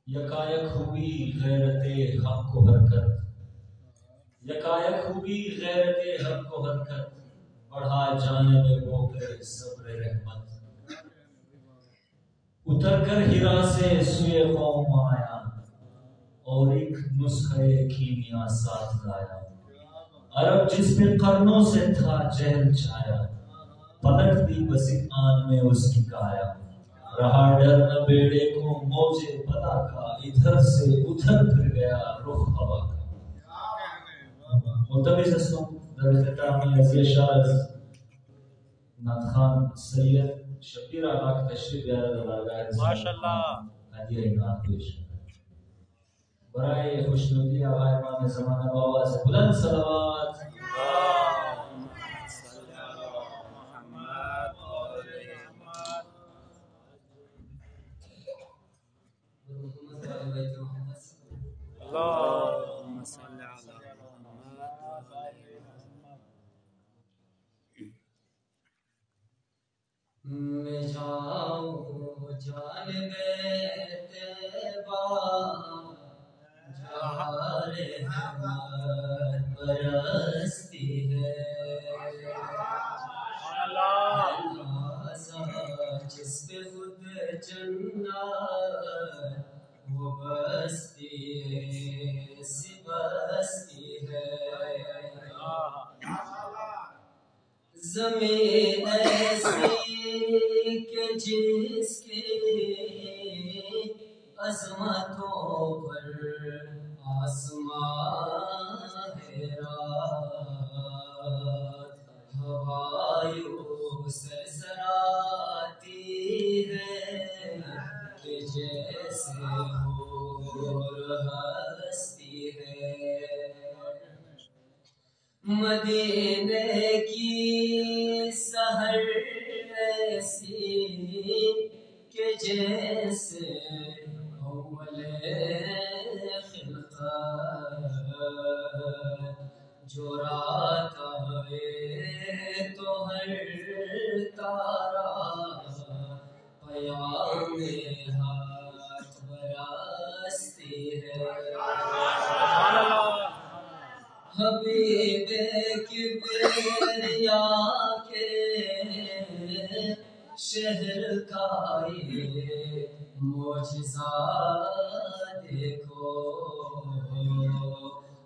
یکایک ہوئی غیرت حق کو حرکت، یکایک ہوئی غیرت حق کو حرکت، بڑھا جانب وہ پہ صبر رحمت، اتر کر ہرا سے سوئے قوم آیا، اور ایک نسخے کیمیا ساتھ لایا، عرب جس پہ قرنوں سے تھا جہل چھایا، پلٹ دی بس ایک آن میں اس کی کایا، رہا ڈر نہ بیڑے کو موجے بلا کا، ادھر سے ادھر پھر گیا رخ ہوا کا۔ ملتمس ہستوں در اختتام عزیز شاعر نعت خوان سید شبیر آقا کی تشریف بیارت بارگاہ ماشاءاللہ ہدیہ نعت پیش برائے خوشنودی آقا امام زمانہ بابا سے بلند صلوات۔ اللهم صل على محمد۔ میں جاؤں جانب طیبہ جہاں رحمت برستی ہے، جس پہ خود جنت وہ بستی سی بستی ہے، زمین ایسی کہ جس کی عظمتوں پر آسمان حیرات، ہوایوں سرسراتی ہے کہ جیسے حور ہستی ہے، مدینے کی سحر ایسی کہ جیسے اول خلقت، جو رات آئے تو ہر تارا پیام ہاتھ برستی ہے، حبیب کبریا کے شہر کا یہ معجزہ دیکھو،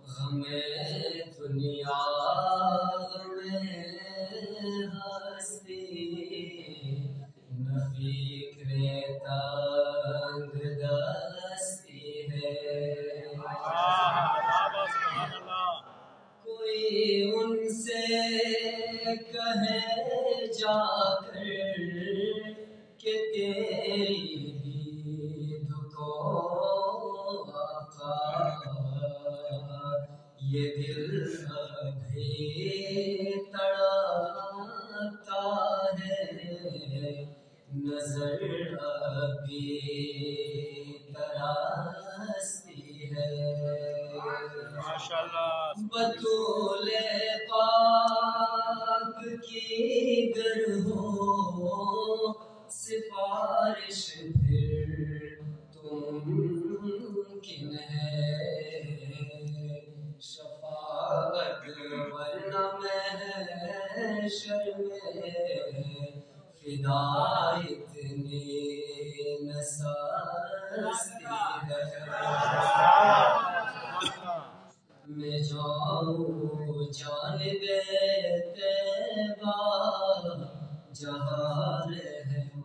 غم دنیا غم ہستی نہ فکر تنگ دستی ہے، کوئی ان سے کہے جا کر کہ تیری دید کو آقا یہ دل ابھی تڑپتا ہے، نظر ابھی ترستی ہے، بطول پاک کی گر ہو سفارش پھر تو ممکن ہے، شفاعت ورنہ محشر میں فدا اتنی نہ سستی ہے، میں جاؤں جانب طیبہ جہاں رحمت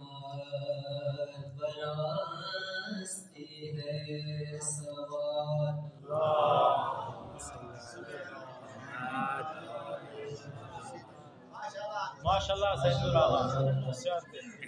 برستی ہے، سوال ماشاءاللہ سید الرحمن